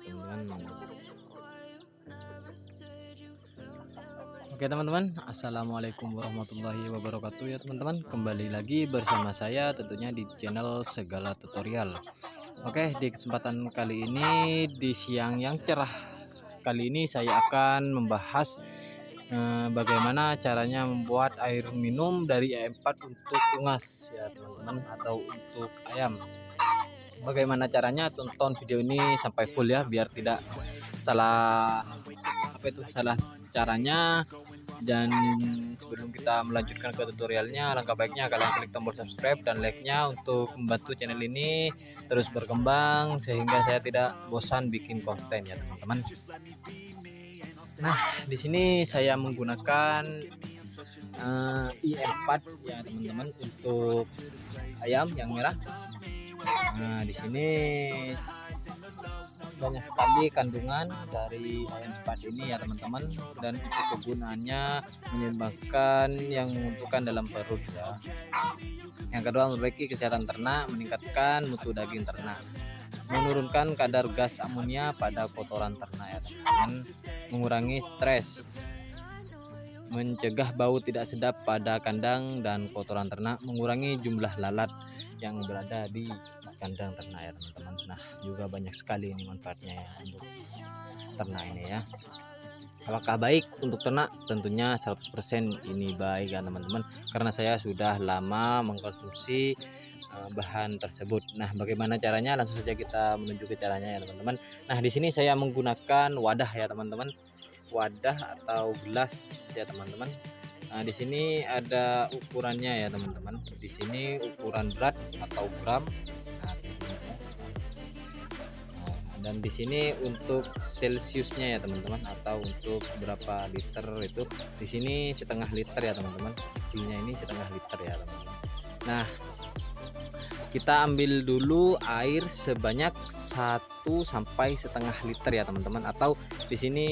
teman-teman. Oke teman-teman, assalamualaikum warahmatullahi wabarakatuh ya teman-teman. Kembali lagi bersama saya tentunya di channel Segala Tutorial. Oke, di kesempatan kali ini di siang yang cerah kali ini saya akan membahas bagaimana caranya membuat air minum dari E4 untuk unggas ya teman-teman, atau untuk ayam. Bagaimana caranya, tonton video ini sampai full ya, biar tidak salah salah caranya. Dan sebelum kita melanjutkan ke tutorialnya, alangkah baiknya kalian klik tombol subscribe dan like-nya untuk membantu channel ini terus berkembang sehingga saya tidak bosan bikin konten ya teman-teman. Nah, di sini saya menggunakan i4 ya teman-teman untuk ayam yang merah. Nah, di sini banyak sekali kandungan dari i4 ini ya teman-teman, dan untuk kegunaannya menyeimbangkan yang menguntungkan dalam perut ya. Yang kedua, memperbaiki kesehatan ternak, meningkatkan mutu daging ternak, menurunkan kadar gas amonia pada kotoran ternak ya teman-teman, mengurangi stres, mencegah bau tidak sedap pada kandang dan kotoran ternak, mengurangi jumlah lalat yang berada di kandang ternak ya teman-teman. Nah, juga banyak sekali ini manfaatnya ya untuk ternak ini ya. Apakah baik untuk ternak? Tentunya 100% ini baik ya teman-teman, karena saya sudah lama mengkonsumsi bahan tersebut. Nah, bagaimana caranya? Langsung saja kita menuju ke caranya ya teman-teman. Nah, di sini saya menggunakan wadah ya teman-teman, wadah atau gelas ya teman-teman. Nah, di sini ada ukurannya ya teman-teman. Di sini ukuran berat atau gram. Dan di sini untuk celciusnya ya teman-teman, atau untuk berapa liter itu di sini setengah liter ya teman-teman. Fullnya ini setengah liter ya teman-teman. Nah, kita ambil dulu air sebanyak 1 sampai setengah liter ya teman-teman, atau di sini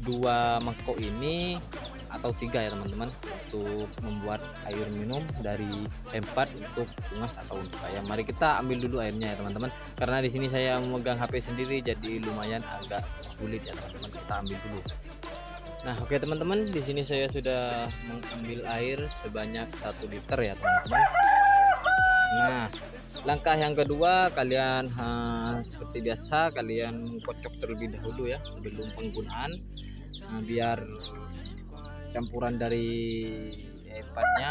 2 mangkok ini atau 3 ya teman-teman, untuk membuat air minum dari E4 untuk unggas atau untuk ayam. Mari kita ambil dulu airnya ya teman-teman, karena di sini saya memegang HP sendiri jadi lumayan agak sulit ya teman-teman. Kita ambil dulu. Nah, oke teman-teman, di sini saya sudah mengambil air sebanyak 1 liter ya teman-teman. Nah, langkah yang kedua, kalian seperti biasa kalian kocok terlebih dahulu ya sebelum penggunaan, biar campuran dari E4-nya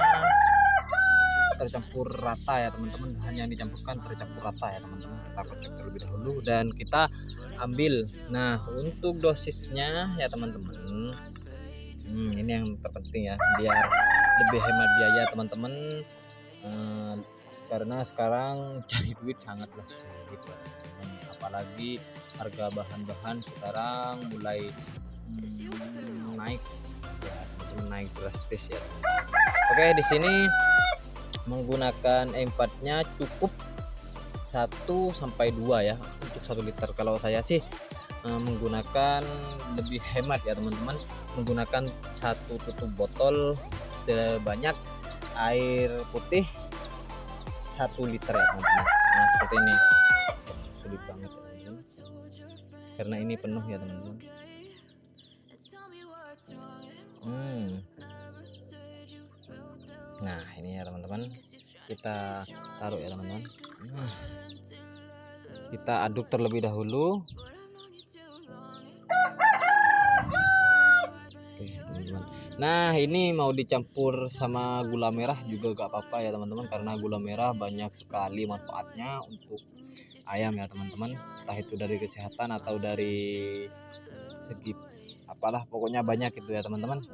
tercampur rata ya teman-teman. Hanya dicampurkan tercampur rata ya teman-teman. Kita kocok terlebih dahulu dan kita ambil. Nah, untuk dosisnya ya teman-teman, ini yang terpenting ya, biar lebih hemat biaya teman-teman, karena sekarang cari duit sangatlah sulit ya teman-teman. Apalagi harga bahan-bahan sekarang mulai naik ya teman-teman, naik drastis ya. Oke, di sini menggunakan E4-nya cukup 1 sampai 2 ya untuk 1 liter. Kalau saya sih menggunakan lebih hemat ya teman-teman, menggunakan 1 tutup botol sebanyak air putih 1 liter ya teman-teman. Nah, seperti ini. Sulit banget ya teman-teman, karena ini penuh ya teman-teman. Nah, ini ya teman-teman, kita taruh ya teman-teman. Kita aduk terlebih dahulu. Oke teman-teman. Nah, ini mau dicampur sama gula merah juga gak apa-apa ya teman-teman, karena gula merah banyak sekali manfaatnya untuk ayam ya teman-teman, entah itu dari kesehatan atau dari segi apalah, pokoknya banyak itu ya teman-teman.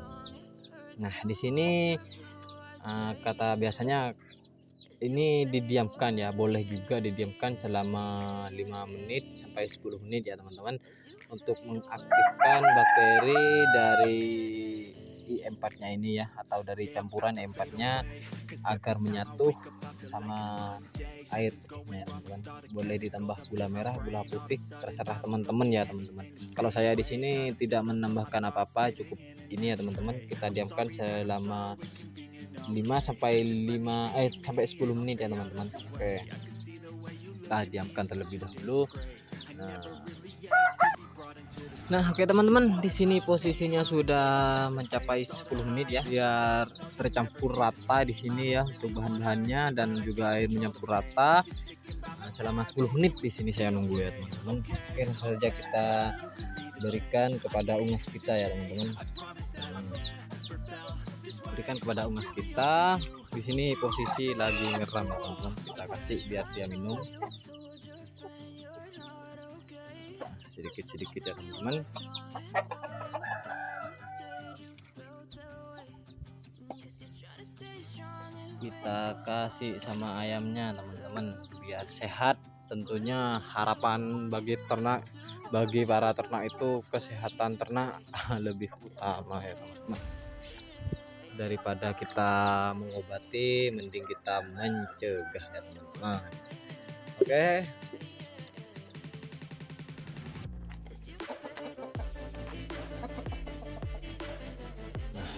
Nah, di sini kata biasanya ini didiamkan ya, boleh juga didiamkan selama 5 menit sampai 10 menit ya teman-teman, untuk mengaktifkan bakteri dari i4-nya ini ya, atau dari campuran E4-nya agar menyatu sama air ya teman-teman. Boleh ditambah gula merah, gula putih, terserah teman-teman ya teman-teman. Kalau saya di sini tidak menambahkan apa-apa, cukup ini ya teman-teman. Kita diamkan selama 5 sampai 10 menit ya teman-teman. Oke, kita diamkan terlebih dahulu. Nah, Nah, oke teman-teman, di sini posisinya sudah mencapai 10 menit ya, biar tercampur rata di sini ya untuk bahan-bahannya dan juga air menyampur rata. Nah, selama 10 menit di sini saya nunggu ya teman-teman. Oke, langsung saja kita berikan kepada unggas kita ya teman-teman. Berikan kepada unggas kita. Di sini posisi lagi ngeram ya teman-teman. Kita kasih biar dia minum. Sedikit-sedikit ya teman-teman. Kita kasih sama ayamnya teman-teman biar sehat. Tentunya harapan bagi ternak, bagi para ternak itu kesehatan ternak lebih utama ya teman-teman. Daripada kita mengobati, mending kita mencegah ya teman-teman. Oke.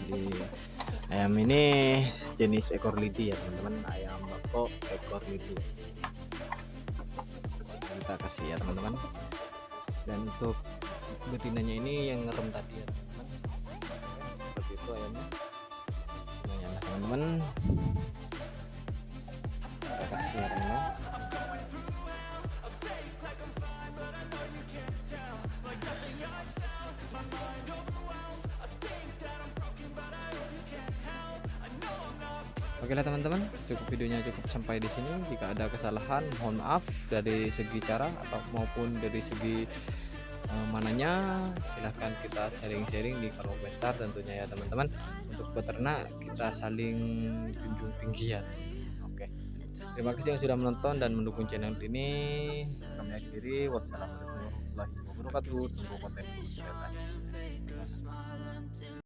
Di ayam ini jenis ekor lidi ya teman-teman, ayam bako ekor lidi kita kasih ya teman-teman. Dan untuk betinanya ini yang ngerem tadi ya teman-teman, seperti itu ayamnya. Nah, teman-teman kita kasih ya teman-teman. Oke lah teman-teman, cukup videonya cukup sampai di sini. Jika ada kesalahan mohon maaf dari segi cara atau maupun dari segi mananya, silahkan kita sharing-sharing di kolom komentar tentunya ya teman-teman. Untuk peternak kita saling junjung tinggi ya. Oke, terima kasih yang sudah menonton dan mendukung channel ini. Kami akhiri, wassalamualaikum warahmatullahi wabarakatuh. Tunggu konten berikutnya.